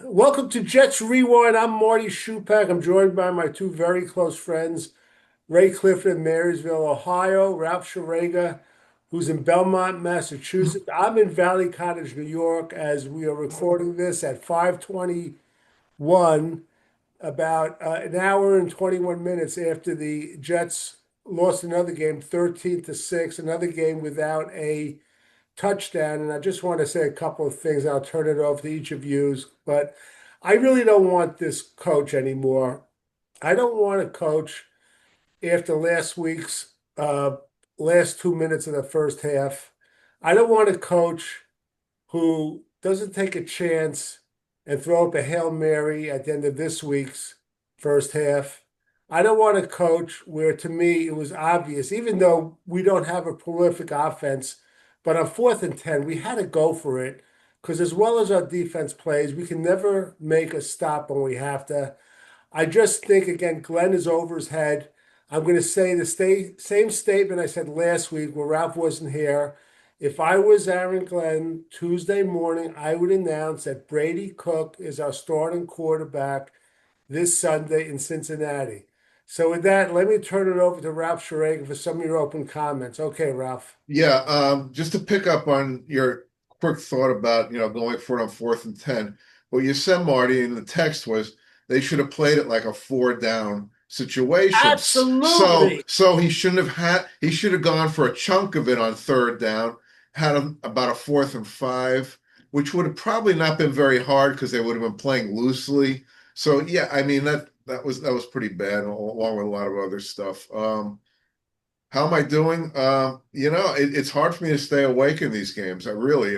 Welcome to Jets Rewind. I'm Marty Schupak. I'm joined by my two very close friends, Ray Clifford in Marysville, Ohio, Ralph Sharega, who's in Belmont, Massachusetts. I'm in Valley Cottage, New York, as we are recording this at 5:21, about an hour and 21 minutes after the Jets lost another game, 13-6, another game without a touchdown. And I just want to say a couple of things. I'll turn it over to each of you. But I really don't want this coach anymore. I don't want a coach after last week's last 2 minutes of the first half. I don't want a coach who doesn't take a chance and throw up a Hail Mary at the end of this week's first half. I don't want a coach where, to me, it was obvious, even though we don't have a prolific offense, but on 4th and 10, we had to go for it because, as well as our defense plays, we can never make a stop when we have to. I just think, again, Glenn is over his head. I'm going to say the same statement I said last week where Ralph wasn't here. If I was Aaron Glenn, Tuesday morning, I would announce that Brady Cook is our starting quarterback this Sunday in Cincinnati. So with that, let me turn it over to Ralph Sharega for some of your open comments. Okay, Ralph. Yeah, just to pick up on your quick thought about, going for it on 4th and 10. What you said, Marty, in the text was they should have played it like a four down situation. So, Absolutely. so he should have gone for a chunk of it on third down, about a 4th and 5, which would have probably not been very hard because they would have been playing loosely. So yeah, I mean that was pretty bad, along with a lot of other stuff. How am I doing? It's hard for me to stay awake in these games. I really,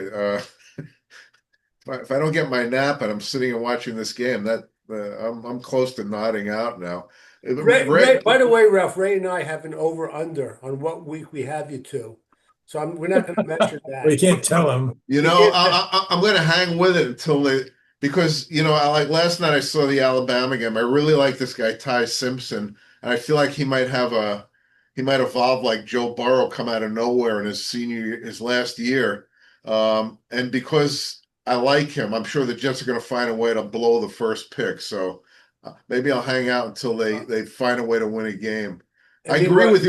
if I don't get my nap and I'm sitting and watching this game, that I'm close to nodding out now. By the way, Ralph, Ray and I have an over-under on what week we have you to. So we're not going to mention Well, you that. can't tell them. We can't. I'm going to hang with it until because I like last night I saw the Alabama game. I really like this guy Ty Simpson, and I feel like he might evolve like Joe Burrow, come out of nowhere in his last year. And because I like him, I'm sure the Jets are going to find a way to blow the first pick. So maybe I'll hang out until they find a way to win a game. And meanwhile, I agree with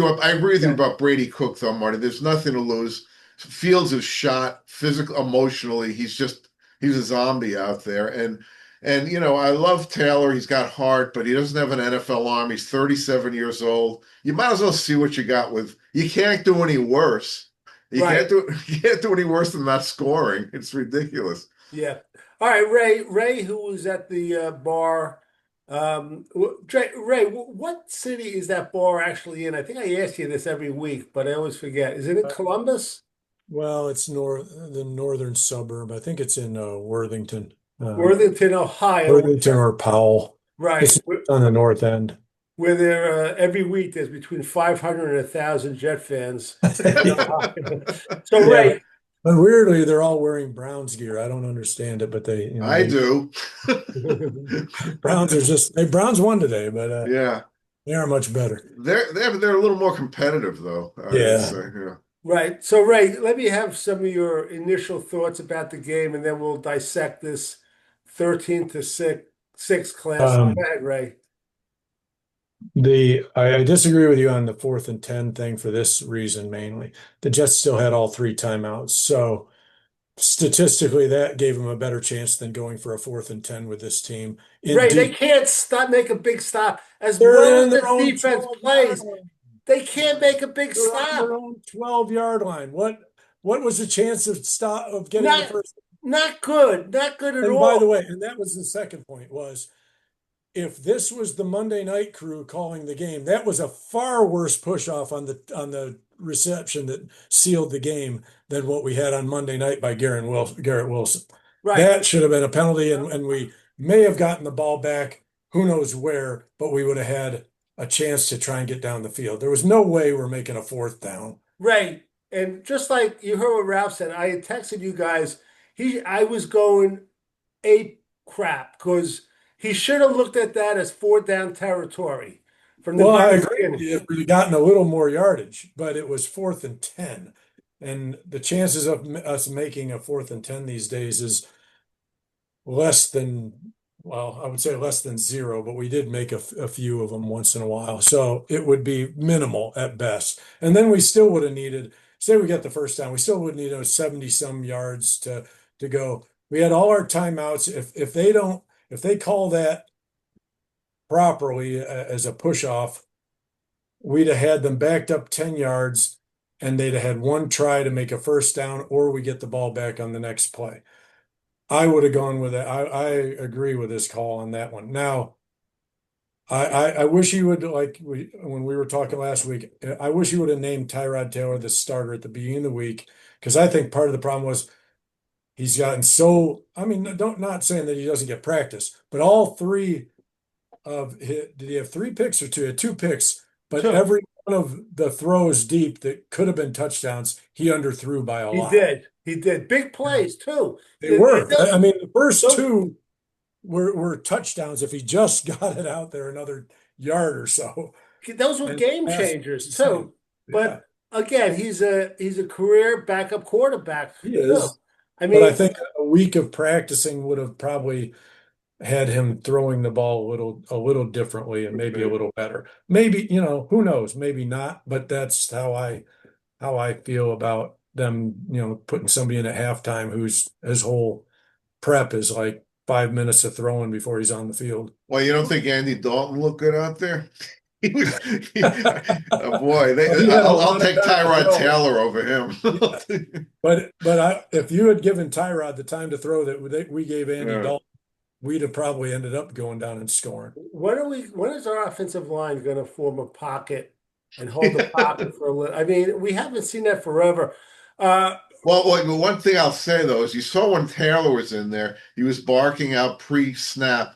you yeah, about Brady Cook, though, Marty. There's nothing to lose. Fields is shot physical, emotionally. He's a zombie out there. And I love Taylor. He's got heart, but he doesn't have an NFL arm. He's 37 years old. You might as well see what you got with. You can't do any worse. You can't right. do you can't do any worse than not scoring. It's ridiculous. Yeah. All right, Ray. Ray, who was at the bar. Ray, what city is that bar actually in? I think I ask you this every week, but I always forget. Is it in Columbus? Well, it's the northern suburb. I think it's in Worthington, Worthington, Ohio. Worthington or Powell. Right. It's on the north end. Where there every week there's between 500 and 1,000 Jet fans in Ohio. So Yeah, Ray, but weirdly, they're all wearing Browns gear. I don't understand it, but I do. Browns are Browns won today, but Yeah, they are much better. they're a little more competitive, though. I would Yeah. say. Yeah. right. So Ray, let me have some of your initial thoughts about the game, and then we'll dissect this 13-6 class. Go Um, ahead, Ray. I disagree with you on the 4th and 10 thing for this reason mainly. The Jets still had all three timeouts, so statistically that gave them a better chance than going for a 4th and 10 with this team. Ray, they Indeed, can't stop make a big stop as they're well as in their the own defense 12 yard plays. line. They can't make a big They're on their stop. own 12 yard line. What was the chance of getting the Not first? not good. Not good at And by the all. way, and that was the second point was if this was the Monday night crew calling the game, that was a far worse push off on the reception that sealed the game than what we had on Monday night by Garrett Wilson. Right. That should have been a penalty, and we may have gotten the ball back, who knows where, but we would have had a chance to try and get down the field. There was no way we're making a fourth down. Right. And just like you heard what Ralph said, I had texted you guys. I was going ape crap because he should have looked at that as 4th down territory from the Well, I very agree with beginning. you if we'd gotten a little more yardage, but it was 4th and 10. And the chances of us making a 4th and 10 these days is less than, well, I would say less than zero, but we did make a few of them once in a while. So it would be minimal at best. And then we still would have needed, say we got the first down, we still would need 70 some yards to go. We had all our timeouts. If they call that properly as a push off, we'd have had them backed up 10 yards and they'd have had one try to make a first down, or we get the ball back on the next play. I would have gone with it. I agree with this call on that one. Now, I wish he would, when we were talking last week, I wish he would have named Tyrod Taylor the starter at the beginning of the week, because I think part of the problem was he's gotten so, I mean, not saying that he doesn't get practice, but all three did he have three picks or two? He had two picks, but Two. every one of the throws deep that could have been touchdowns, he underthrew by a He lot. did. He did big plays too. They were. I mean, the first those- two were touchdowns if he just got it out there another yard or so. Those were And game that's changers insane. too. But again, he's a career backup quarterback. He is. I But I mean, think a week of practicing would have probably had him throwing the ball a little differently and maybe a little better. Maybe, who knows? Maybe not, but that's how I feel about them, putting somebody in at halftime whose his whole prep is like 5 minutes of throwing before he's on the field. Well, you don't think Andy Dalton looked good out there? He was, oh boy, I'll take Tyrod Taylor over him. But if you had given Tyrod the time to throw that we gave Andy Dalton, we'd have probably ended up going down and scoring. when is our offensive line going to form a pocket and hold the pocket for a little? I mean, we haven't seen that forever. Well, one thing I'll say though is you saw when Taylor was in there, he was barking out pre-snap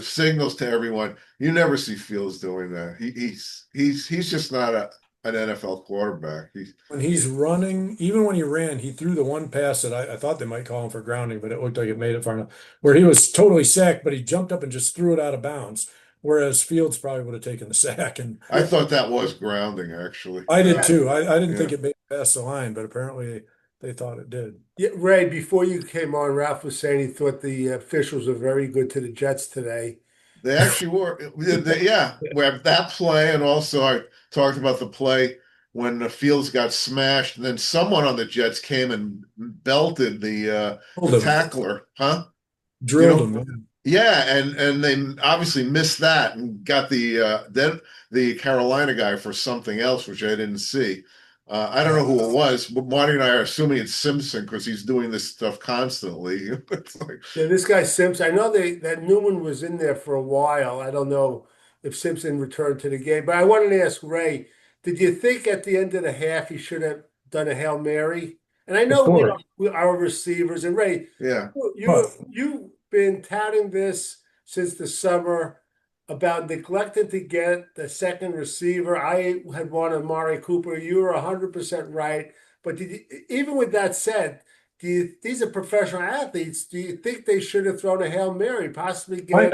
signals to everyone. You never see Fields doing that. He's just not an NFL quarterback. When he's running, even when he ran, he threw the one pass that I thought they might call him for grounding, but it looked like it made it far enough, where he was totally sacked, but he jumped up and just threw it out of bounds. Whereas Fields probably would have taken the sack. And I thought that was grounding, actually. I did too. I didn't think it made it past the line, but apparently they thought it did. Yeah, Ray, before you came on, Ralph was saying he thought the officials were very good to the Jets today. They actually were. Yeah, we have that play, and also I talked about the play when the Fields got smashed, and then someone on the Jets came and belted the tackler, huh? Drilled him. Yeah, and they obviously missed that and got the Carolina guy for something else, which I didn't see. I don't know who it was, but Marty and I are assuming it's Simpson because he's doing this stuff constantly. Yeah, this guy Simpson. I know that Newman was in there for a while. I don't know if Simpson returned to the game, but I wanted to ask Ray, did you think at the end of the half he should have done a Hail Mary? And I know our receivers, and Ray, you've been touting this since the summer about neglecting to get the second receiver. I had wanted Amari Cooper. You were 100% right. But even with that said, these are professional athletes. Do you think they should have thrown a Hail Mary, possibly get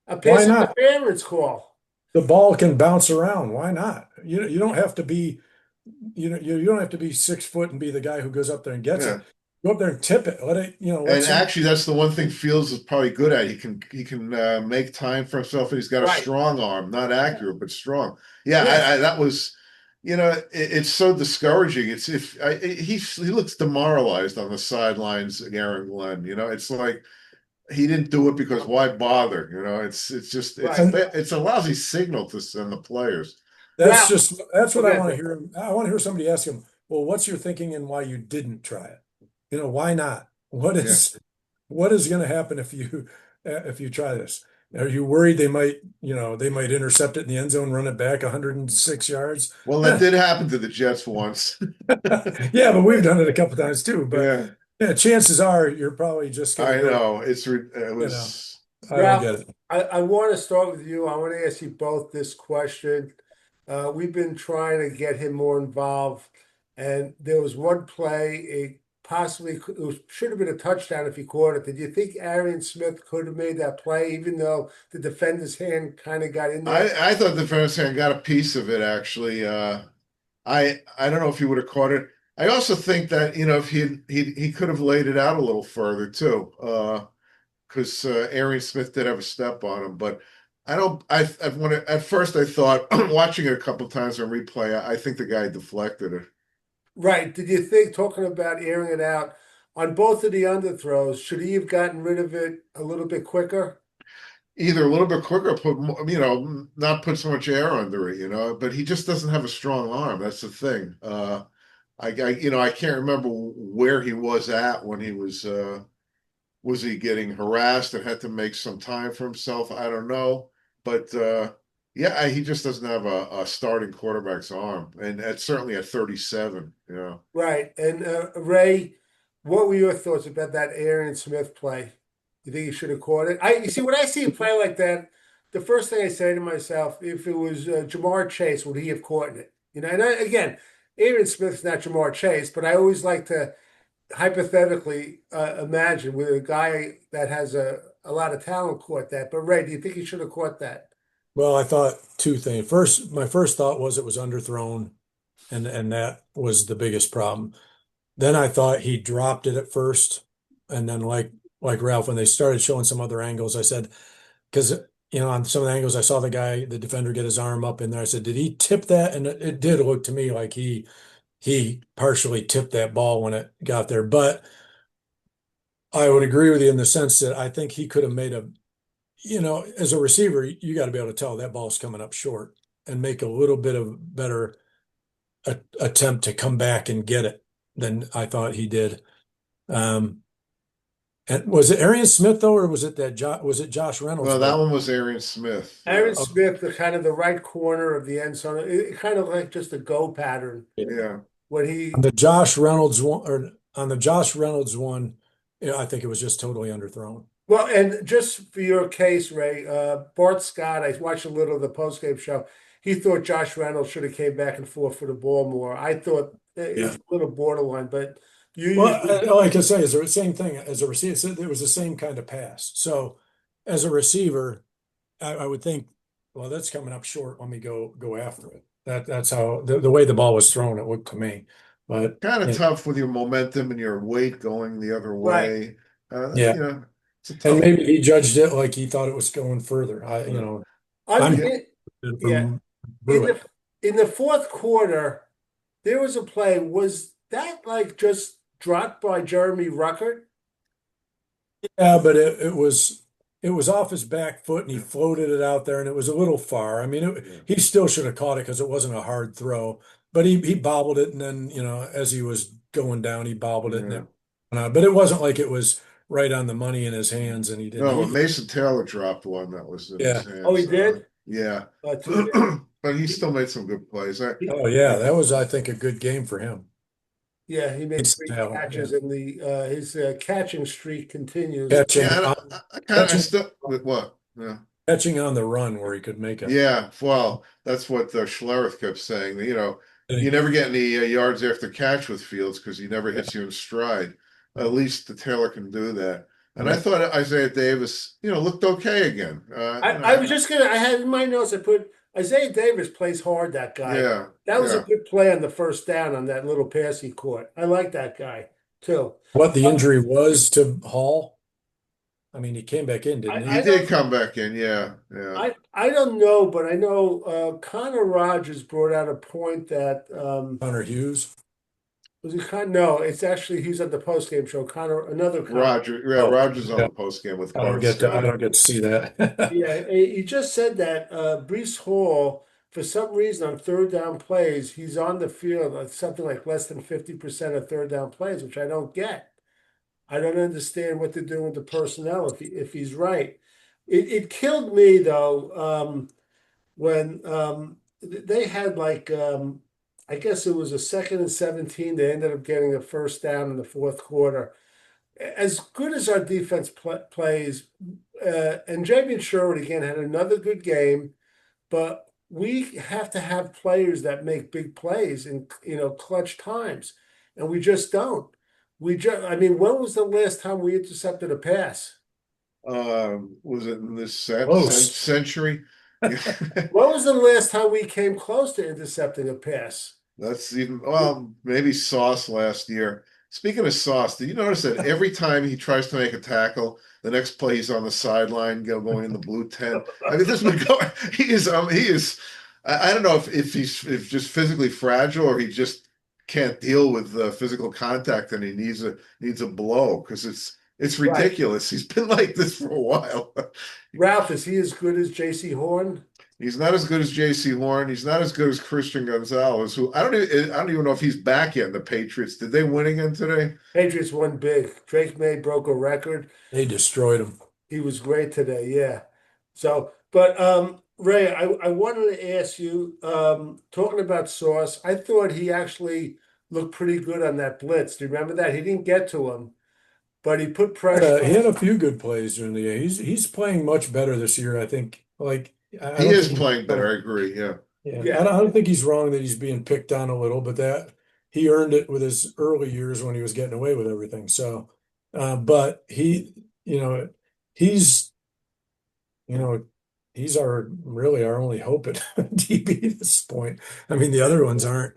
a pass interference call? The ball can bounce around. Why not? You don't have to be, you don't have to be 6 foot and be the guy who goes up there and gets it. Go up there and tip it. Let it, and actually, that's the one thing Fields is probably good at. He can make time for himself, and he's got a strong arm, not accurate but strong. Yeah, that was, it's so discouraging. He looks demoralized on the sidelines, Aaron Glenn. It's like he didn't do it because why bother? It's a lousy signal to send the players. That's what I want to hear. I want to hear somebody ask him, well, what's your thinking and why you didn't try it? Why not? What is going to happen if you try this? Are you worried they might intercept it in the end zone, run it back 106 yards? Well, that did happen to the Jets once. Yeah, but we've done it a couple times too. But yeah, chances are you're probably just going to. I know it was. I don't get it. I want to start with you. I want to ask you both this question. We've been trying to get him more involved, and there was one play. Should have been a touchdown if he caught it. Did you think Arian Smith could have made that play, even though the defender's hand kind of got in there? I thought the defender's hand got a piece of it, actually. I don't know if he would have caught it. I also think that if he could have laid it out a little further too. because Arian Smith did have a step on him, but I don't. I want to. At first, I thought watching it a couple times on replay, I think the guy deflected it. Right. Did you think, talking about airing it out, on both of the underthrows, should he have gotten rid of it a little bit quicker? Either a little bit quicker, not put so much air under it, but he just doesn't have a strong arm. That's the thing. I can't remember where he was at when he was he getting harassed and had to make some time for himself? I don't know. But yeah, he just doesn't have a starting quarterback's arm. And certainly at 37, Right. And Ray, what were your thoughts about that Aaron Smith play? You think he should have caught it? You see, when I see a play like that, the first thing I say to myself, if it was Jamar Chase, would he have caught it? Again, Aaron Smith's not Jamar Chase, but I always like to hypothetically imagine with a guy that has a lot of talent caught that. But Ray, do you think he should have caught that? Well, I thought two things. First, my first thought was it was underthrown, and that was the biggest problem. Then I thought he dropped it at first, and then like Ralph, when they started showing some other angles, I said, because on some of the angles I saw the defender get his arm up in there. I said, did he tip that? And it did look to me like he partially tipped that ball when it got there. But I would agree with you in the sense that I think he could have made as a receiver, you got to be able to tell that ball's coming up short and make a little bit of better attempt to come back and get it than I thought he did. And was it Arian Smith though, or was it was it Josh Reynolds? Well, that one was Arian Smith. Aaron Smith, the kind of the right corner of the end zone, it kind of like just a go pattern. Yeah. When he On the Josh Reynolds one, or on the Josh Reynolds one, I think it was just totally underthrown. Well, and just for your case, Ray, Bart Scott, I watched a little of the postgame show. He thought Josh Reynolds should have came back and forth for the ball more. I thought it's a little borderline, but like I say, it's the same thing as a receiver. It was the same kind of pass. So as a receiver, I would think, well, that's coming up short. Let me go after it. That's how the way the ball was thrown, it looked to me. But kind of tough with your momentum and your weight going the other way. Yeah. It's a tough. And maybe he judged it like he thought it was going further. Yeah. In the fourth quarter, there was a play. Was that like just dropped by Jeremy Ruckert? Yeah, but it was off his back foot and he floated it out there and it was a little far. I mean, he still should have caught it because it wasn't a hard throw, but he bobbled it and then, as he was going down, he bobbled it and it went out. But it wasn't like it was right on the money in his hands and he didn't. No, Mason Taylor dropped one that was in his hands. Oh, he did? Yeah. But he still made some good plays. Oh yeah, that was, I think, a good game for him. Yeah, he made 3 catches, and his catching streak continues. What? Yeah. Catching on the run where he could make it. Yeah, well, that's what Schlereth kept saying. You never get any yards after catch with Fields because he never hits you in stride. At least the Taylor can do that. And I thought Isaiah Davis, looked okay again. I was just I had in my notes, I put Isaiah Davis plays hard, that guy. Yeah. That was a good play on the first down on that little pass he caught. I like that guy too. What the injury was to Hall? I mean, he came back in, didn't he? He did come back in, yeah. I don't know, but I know Connor Rogers brought out a point that Connor Hughes. Was he No, it's actually he's at the postgame show. Another Roger, Rogers on the postgame with Bart Scott. I don't get to see that. Yeah, he just said that Breece Hall, for some reason, on third down plays, he's on the field something like less than 50% of third down plays, which I don't get. I don't understand what they're doing with the personnel if he's right. It killed me though when they had I guess it was a 2nd and 17. They ended up getting a first down in the fourth quarter. As good as our defense plays, and Jamin Sherwood again had another good game, but we have to have players that make big plays in clutch times, and we just don't. I mean, when was the last time we intercepted a pass? Was it in this century? When was the last time we came close to intercepting a pass? That's maybe Sauce last year. Speaking of Sauce, did you notice that every time he tries to make a tackle, the next play he's on the sideline, going in the blue tent? I mean, this would go. He is. I don't know if he's if just physically fragile or he just can't deal with physical contact and he needs a blow because it's Right. ridiculous. He's been like this for a while. Ralph, is he as good as J.C. Horn? He's not as good as J.C. Horn. He's not as good as Christian Gonzalez, who I don't even know if he's back yet in the Patriots. Did they win again today? Patriots won big. Drake May broke a record. They destroyed him. He was great today, yeah. So, but Ray, I wanted to ask you, talking about Sauce, I thought he actually looked pretty good on that blitz. Do you remember that? He didn't get to him, but he put pressure He had on. a few good plays during the game. He's playing much better this year, I think. Like I He don't is think playing better. I agree. Yeah. yeah, Yeah, I don't think he's wrong that he's being picked on a little, but that he earned it with his early years when he was getting away with everything. So, but you know, he's, you know, he's our really our only hope at DB at this point. I mean, the other ones aren't,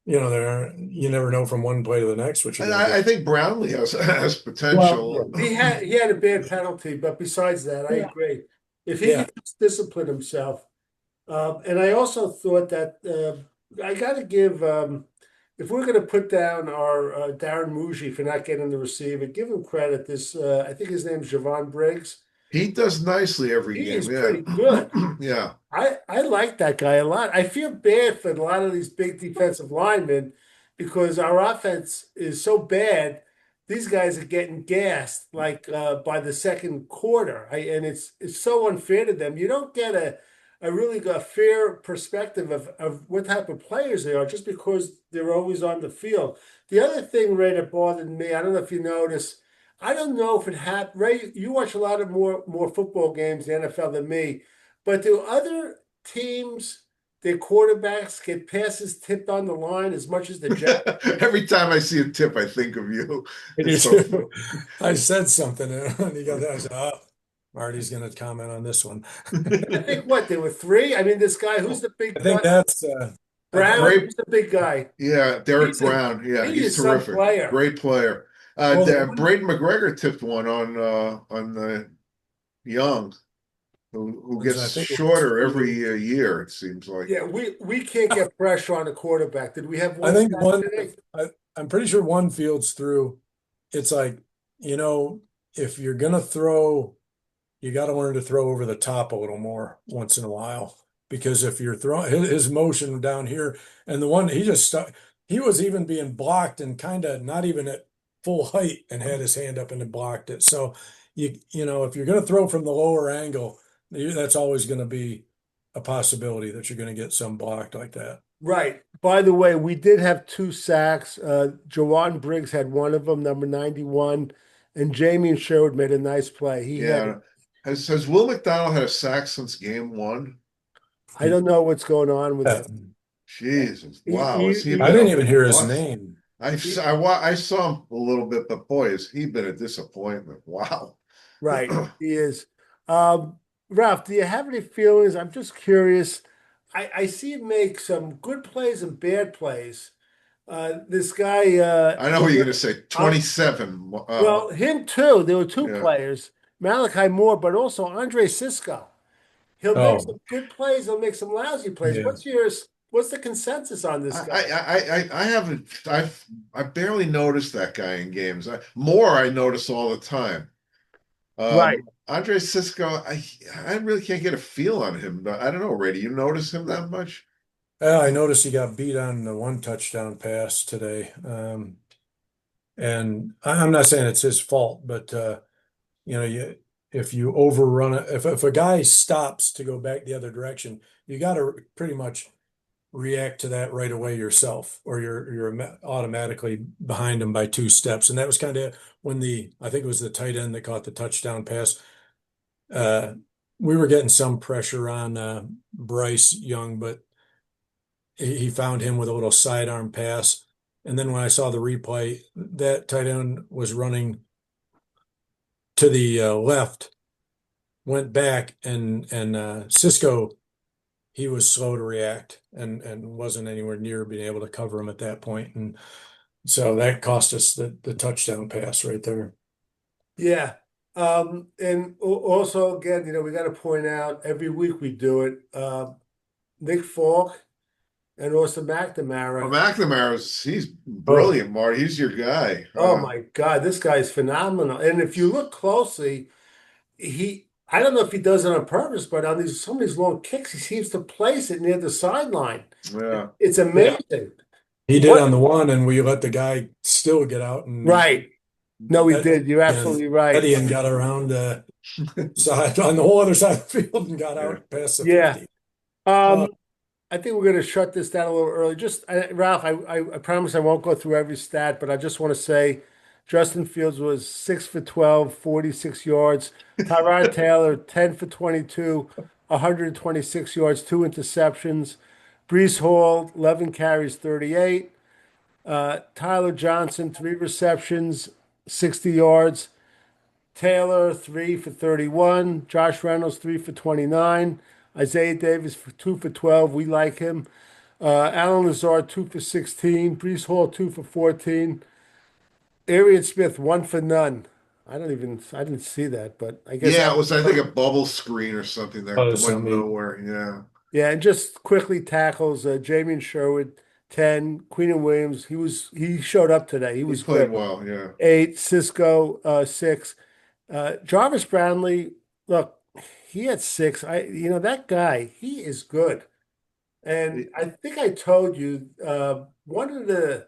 they're you never know from one play to the next what you're And going to I get. think Brownlee has Well, potential. he had a bad penalty, but besides that, I yeah, agree. If he yeah. could just discipline himself, and I also thought that I got to give, if we're going to put down our Darren Muji for not getting the receiver, give him credit. This, I think his name's Javon Briggs. He does nicely every He is game. Yeah. pretty good. Yeah. I like that guy a lot. I feel bad for a lot of these big defensive linemen because our offense is so bad. These guys are getting gassed like by the second quarter, and it's so unfair to them. You don't get a really fair perspective of what type of players they are just because they're always on the field. The other thing, Ray, that bothered me, I don't know if you noticed. I don't know if it happened. Ray, you watch a lot of more football games in the NFL than me. But do other teams, their quarterbacks get passes tipped on the line as much as the Jets? Every time I see a tip, I think of you. I do It's so too. I said something and he goes, I said, oh, Marty's going to comment on this one. I think what there were three. I mean, this guy who's the I big think guy? that's Brown. great. Who's the big guy? Yeah, Derek He's a Brown. Yeah, he he's is some terrific. player. Great player. well, the one, Braden McGregor tipped one on Young, who was, I gets think it was shorter every through, year. It seems like. Yeah, we can't get pressure on the quarterback. Did we have I one think sack one, today? I'm pretty sure one field's through. It's like, you know, if you're going to throw, you got to learn to throw over the top a little more once in a while. Because if you're throwing his motion down here, and the one he just stuck, he was even being blocked and kind of not even at full height and had his hand up and blocked it. So you know, if you're going to throw from the lower angle, that's always going to be a possibility that you're going to get some blocked like that. Right. By the way, we did have two sacks. Jawan Briggs had one of them, number 91, and Jamie Sherwood made a nice play. He had, Yeah. Has Will McDonald had a sack since game one? I don't know what's going on with Yeah. him. Jesus. He, Wow. he, Has he I been he, didn't a even hear his bust? name. he- I saw him a little bit, but boy, has he been a disappointment. Wow. right, he is. Ralph, do you have any feelings? I'm just curious. I see him make some good plays and bad plays. This guy, I know what you're going to say. uh, 27. well, him too. There were two Yeah. players, Malachi Moore, but also Andre Cisco. He'll make Oh, some good plays. He'll make some lousy plays. yeah. What's the consensus on this guy? I haven't. I barely noticed that guy in games. More I notice all the time. Right. Andre Cisco, I really can't get a feel on him. I don't know, Ray. Do you notice him that much? I noticed he got beat on the one touchdown pass today. And I'm not saying it's his fault, but if you overrun it, if a guy stops to go back the other direction, you got to pretty much react to that right away yourself, or you're automatically behind him by two steps. And that was kind of when I think it was the tight end that caught the touchdown pass. Uh, we were getting some pressure on Bryce Young, but he found him with a little sidearm pass. And then when I saw the replay, that tight end was running to the left, went back, and Cisco, he was slow to react and wasn't anywhere near being able to cover him at that point. And So that cost us the touchdown pass right there. Yeah. And also again, we got to point out every week we do it. Nick Falk and also Well, McNamara. he's Oh, brilliant, Marty. He's your guy. Oh my God, this guy's phenomenal. And if you look closely, I don't know if he does it on purpose, but on some of these long kicks, he seems to place it near the sideline. Yeah. It's yeah. amazing. He did What? on the one, and we let the guy still get out, and Right. No, he Ed, did. You're yeah, absolutely right. Eddie and got around side on the whole other side of the field and got Yeah. out past the Yeah. 50. Um, I think we're going to shut this down a little early. Ralph, I promise I won't go through every stat, but I just want to say Justin Fields was 6 for 12, 46 yards. Tyrod Taylor, 10 for 22, 126 yards, two interceptions. Brees Hall, 11 carries, 38. Tyler Johnson, three receptions, 60 yards. Taylor, three for 31. Josh Reynolds, three for 29. Isaiah Davis, for two for 12. We like him. Alan Lazard, two for 16. Brees Hall, two for 14. Arian Smith, one for none. I didn't see that, but I guess Yeah, that, it was, I think, a bubble screen or something that Oh, so went me. nowhere. Yeah. yeah, and just quickly tackles, Jamie Sherwood, 10. Queen and Williams, he showed up today. He He was played good. well. Yeah. 8. Cisco, 6. Jarvis Brownlee, look, he had 6. That guy, he is good. And I think I told you one of the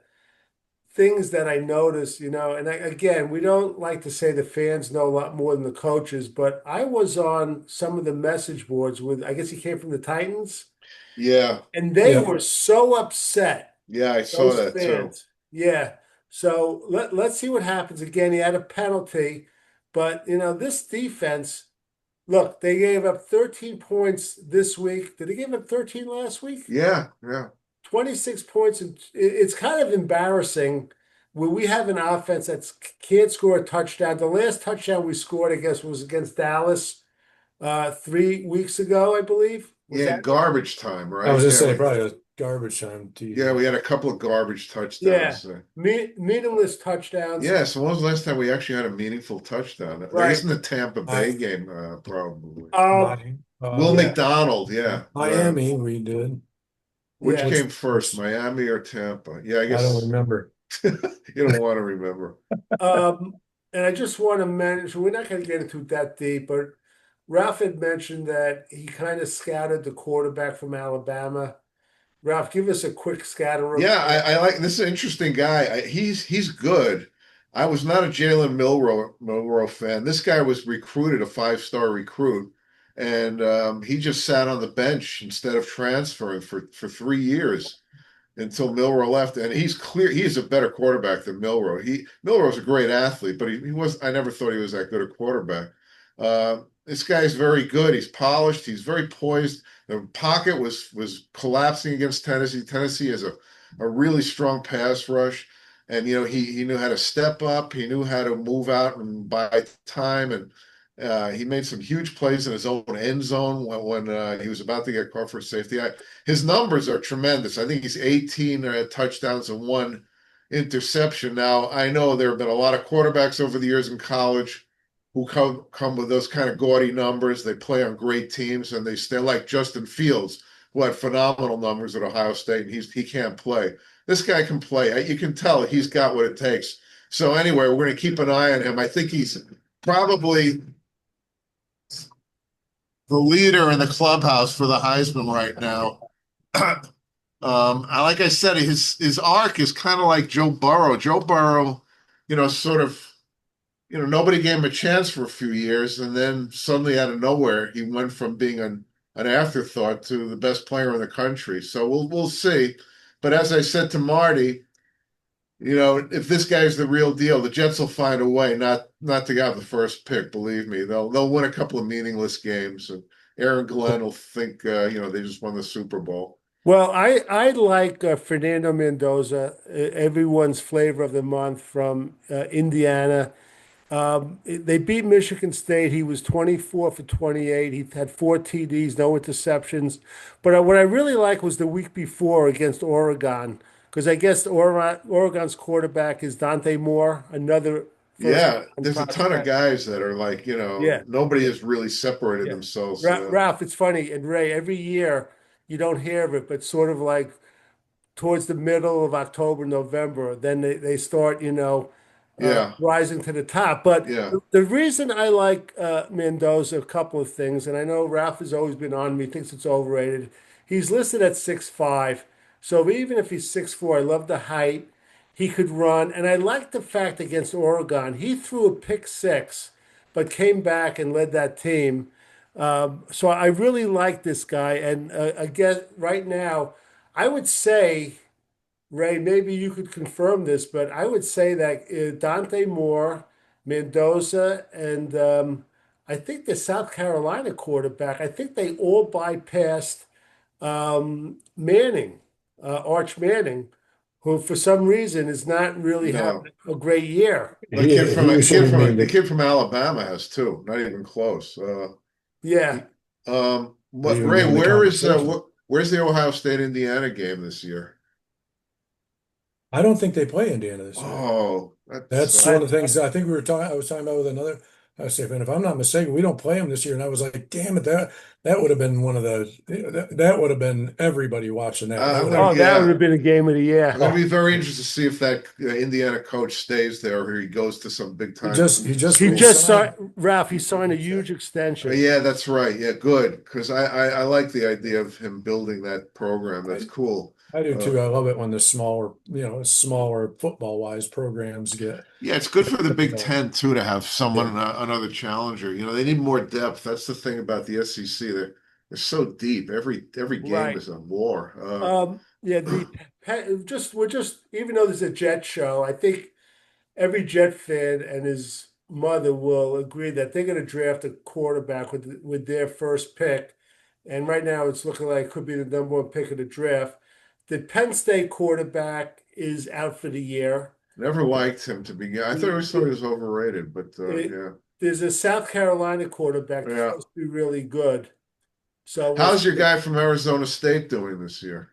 things that I noticed, again, we don't like to say the fans know a lot more than the coaches, but I was on some of the message boards I guess he came from the Titans, Yeah. and they Yeah. were so upset, Yeah, I saw those that too. fans. Yeah. So let's see what happens. Again, he had a penalty, but this defense, look, they gave up 13 points this week. Did they give up 13 last week? Yeah. Yeah. 26 points, and it's kind of embarrassing when we have an offense that can't score a touchdown. The last touchdown we scored, I guess, was against Dallas 3 weeks ago, I believe. Was Yeah. that? Garbage time, I was right? just saying probably a garbage time to Yeah, you. we had a couple of garbage Yeah. touchdowns. Meaningless touchdowns. Yeah, so when was the last time we actually had a meaningful touchdown? I guess Right. in the Tampa I, Bay game, probably. Um, my, Will yeah. McDonald, yeah. Miami, we did. Which Yeah. Which, came first, which Miami or Tampa? Yeah, I I don't guess remember. you don't want to remember. Um, and I just want to mention, we're not going to get into it that deep, but Ralph had mentioned that he kind of scouted the quarterback from Alabama. Ralph, give us a quick scatter Yeah, report. I like this is an interesting guy. He's good. I was not a Jalen Milrow fan. This guy was recruited, a five-star recruit, and he just sat on the bench instead of transferring for 3 years until Milrow left. And he's clear he's a better quarterback than Milrow. Milrow's a great athlete, but he was I never thought he was that good a quarterback. This guy's very good. He's polished. He's very poised. The pocket was collapsing against Tennessee. Tennessee has a really strong pass rush. And he knew how to step up. He knew how to move out and buy time. And he made some huge plays in his own end zone when he was about to get caught for safety. His numbers are tremendous. I think he's 18 touchdowns and one interception. Now, I know there have been a lot of quarterbacks over the years in college who come with those kind of gaudy numbers. They play on great teams, and they stay like Justin Fields, who had phenomenal numbers at Ohio State, and he can't play. This guy can play. You can tell he's got what it takes. So anyway, we're going to keep an eye on him. I think he's probably the leader in the clubhouse for the Heisman right now. Like I said, his arc is kind of like Joe Burrow. Joe Burrow, sort of, nobody gave him a chance for a few years, and then suddenly out of nowhere, he went from being an afterthought to the best player in the country. So we'll see. But as I said to Marty, if this guy's the real deal, the Jets will find a way not to have the first pick. Believe me, they'll win a couple of meaningless games, and Aaron Glenn will think they just won the Super Bowl. Well, I like Fernando Mendoza, everyone's flavor of the month from Indiana. They beat Michigan State. He was 24 for 28. He had 4 TDs, no interceptions. But what I really like was the week before against Oregon. because I guess Oregon's quarterback is Dante Moore, another first Yeah, round there's a ton of prospect. guys that are like, Yeah, nobody has really separated yeah. themselves. Ralph, it's funny, and Ray, every year you don't hear of it, but sort of like towards the middle of October, November, then they start, Yeah, rising to the top. But yeah, the reason I like Mendoza, a couple of things, and I know Ralph has always been on me, thinks it's overrated. He's listed at 6'5", so even if he's 6'4", I love the height. He could run, and I like the fact against Oregon, he threw a pick six, but came back and led that team. So I really like this guy, and again, right now, I would say, Ray, maybe you could confirm this, but I would say that Dante Moore, Mendoza, and I think the South Carolina quarterback, I think they all bypassed Manning, Arch Manning, who for some reason is not really having no. a great year. The kid from He the was kid showing from me the that kid from Alabama has two, not even close. Yeah. He, not what even Ray? in the conversation. Where's the Ohio State Indiana game this year? I don't think they play Indiana this year. Oh, that That's one I, of the things I think we were talking. I was talking about with another. I was saying, if I'm not mistaken, we don't play them this year. And I was like, damn it, that would have been one of the that would have been everybody watching that. That I'm would gonna, have. oh, that would yeah. have been a game of the I'm year. going to be Oh, very interested to see if that Indiana coach stays there or he goes to some big time he just He school. just re-signed. signed, Ralph, he signed a huge extension. Yeah, that's right. Yeah, good. Because I like the idea of him building that program. That's cool. I do Uh, too. I love it when the smaller football wise programs get yeah, it's good for the Big developed. Ten too to have Yeah. someone another challenger. They need more depth. That's the thing about the SEC. They're so deep. Every game Right. is a war. Yeah, we're just even though there's a Jet show, I think every Jet fan and his mother will agree that they're going to draft a quarterback with their first pick, and right now it's looking like it could be the number one pick of the draft. The Penn State quarterback is out for the year. Never liked him to begin. I The, always thought he was overrated, but the, yeah, there's a South Carolina quarterback that's yeah. supposed to be really good. So we'll How's your see. guy from Arizona State doing this year?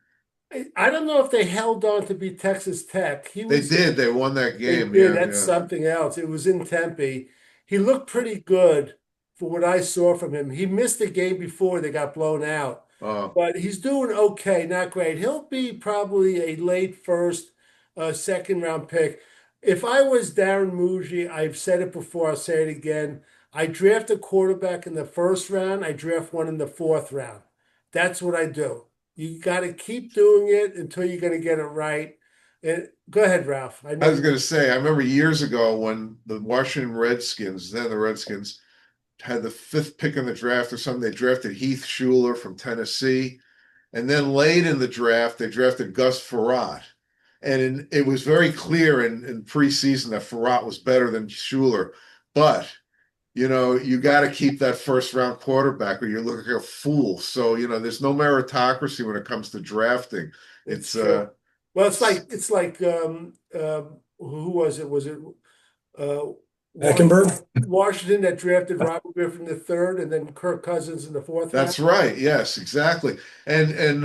I don't know if they held on to beat Texas Tech. He They was did. They won that They game. did. Yeah, That's yeah. something else. It was in Tempe. He looked pretty good for what I saw from him. He missed the game before they got blown out, Uh, but he's doing okay, not great. He'll be probably a late first, second round pick. If I was Darren Muji, I've said it before, I'll say it again. I draft a quarterback in the first round, I draft one in the fourth round. That's what I do. You got to keep doing it until you're going to get it right. Go ahead, Ralph. I I know was you. going to say, I remember years ago when the Washington Redskins, then the Redskins, had the fifth pick in the draft or something. They drafted Heath Schuler from Tennessee. And then late in the draft, they drafted Gus Frerotte. And it was very clear in preseason that Frerotte was better than Schuler. But, you got to keep that first round quarterback or you look like a fool. So, there's no meritocracy when it comes to drafting. It's It's, true. Well, it's like who was it? Was it uh, Washington, Eckenberg. Washington that drafted Robert Griffin III and then Kirk Cousins in the fourth round? That's right. Yes, exactly. And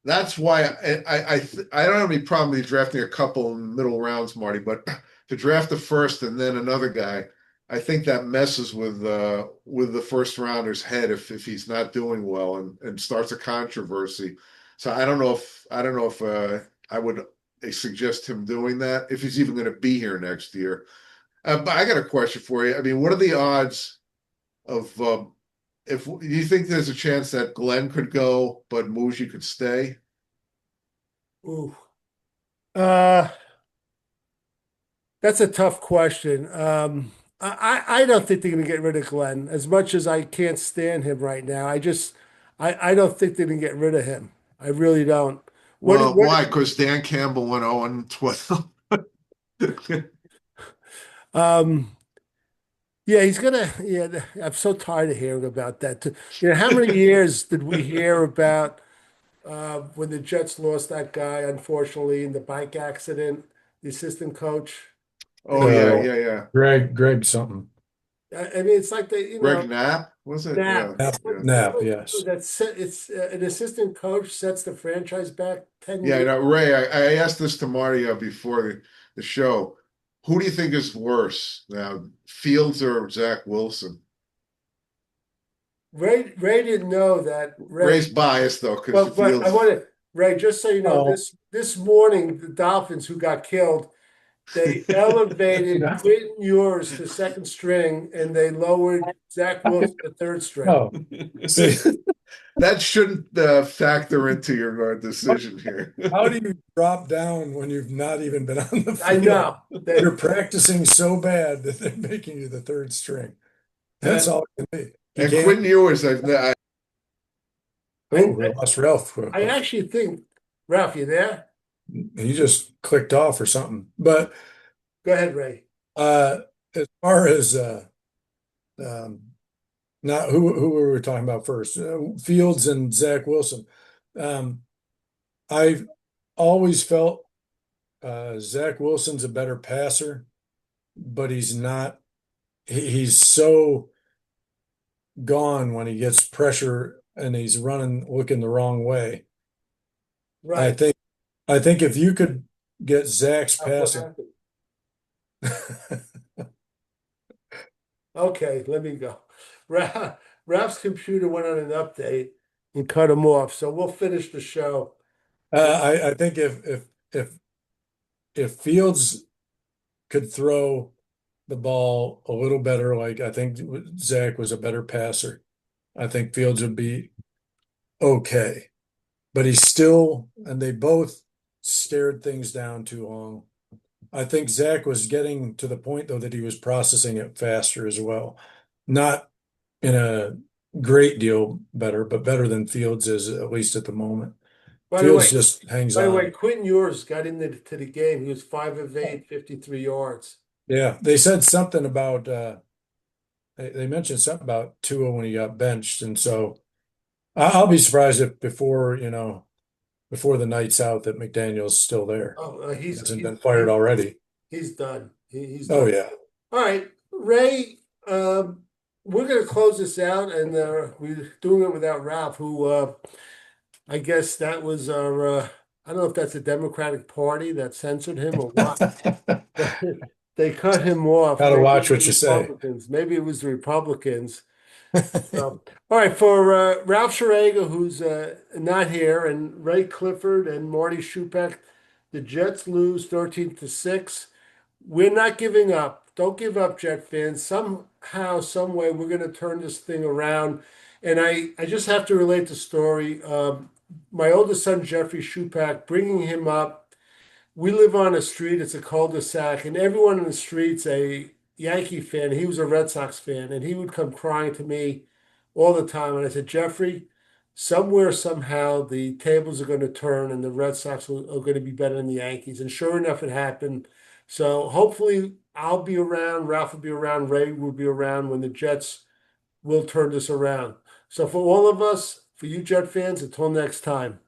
that's why I don't have any problem with you drafting a couple in middle rounds, Marty, but to draft the first and then another guy, I think that messes with the first rounder's head if he's not doing well and starts a controversy. So I don't know if I would suggest him doing that if he's even going to be here next year. But I got a question for you. I mean, what are the odds of if do you think there's a chance that Glenn could go, but Muji could stay? Ooh. Uh, that's a tough question. I don't think they're going to get rid of Glenn as much as I can't stand him right now. I don't think they're going to get rid of him. I really don't. Well, What, why? Because Dan Campbell went 0-12. um, Yeah, he's gonna. Yeah, I'm so tired of hearing about that too. How many years did we hear about when the Jets lost that guy, unfortunately, in the bike accident, the assistant coach? Oh They, yeah, Uh, yeah, yeah. Greg something. I mean, it's like they, Greg Knapp, was it? Knapp. Yeah, Nap, yeah. nap, yes. It's an assistant coach sets the franchise back 10 Yeah, years. no, Ray, I asked this to Marty before the show. Who do you think is worse now, Fields or Zach Wilson? Ray didn't know that. Ray's biased though, because But I Fields. want to, Ray, just so you know, Oh, this morning the Dolphins who got killed, they elevated no. Quentin Ewers to second string and they lowered Zach Wilson to third string. Oh, see, That shouldn't factor into your decision here. how do you drop down when you've not even been on the I field? know You're that, practicing so bad that they're making you the third string. That's all it can be. You And can't. Quentin Ewers, Oh, we lost Ralph. I actually think, Ralph, you there? He just clicked off or something. But Go ahead, Ray. as far as um, not who were we talking about first? Fields and Zach Wilson. Um, I've always felt Zach Wilson's a better passer, but he's not. He's so gone when he gets pressure and he's looking the wrong way. I Right. think I think if you could get Zach's Ralph, what passing, happened? Okay, let me go. Ralph's computer went on an update and cut him off, so we'll finish the show. I think if Fields could throw the ball a little better, like I think Zach was a better passer, I think Fields would be okay. But he's still, and they both stared things down too long. I think Zach was getting to the point though that he was processing it faster as well. Not in a great deal better, but better than Fields is at least at the moment. By the way, Fields just hangs by the way, on. Quentin Ewers got into to the game. He was 5 of 8, 53 yards. Yeah, they said something about they mentioned something about Tua when he got benched, and so I'll be surprised if before the night's out that McDaniel's still there. Oh, He hasn't been fired already. he's done. He's Oh done. yeah. All right, Ray. We're gonna close this out, and we're doing it without Ralph, who I guess that was our. I don't know if that's the Democratic Party that censored him or what. They cut him off. Gotta Maybe watch it what was you say. Republicans. Maybe it was the Republicans. So, all right, for Ralph Schrager, who's not here, and Ray Clifford and Marty Schupak, the Jets lose 13-6. We're not giving up. Don't give up, Jet fans. Somehow, some way, we're going to turn this thing around. And I just have to relate the story. My oldest son, Jeffrey Schupak, bringing him up. We live on a street, it's a cul-de-sac, and everyone in the street's a Yankee fan. He was a Red Sox fan, and he would come crying to me all the time. And I said, Jeffrey, somewhere, somehow, the tables are going to turn and the Red Sox are going to be better than the Yankees. And sure enough, it happened. So hopefully, I'll be around, Ralph will be around, Ray will be around when the Jets will turn this around. So for all of us, for you Jet fans, until next time.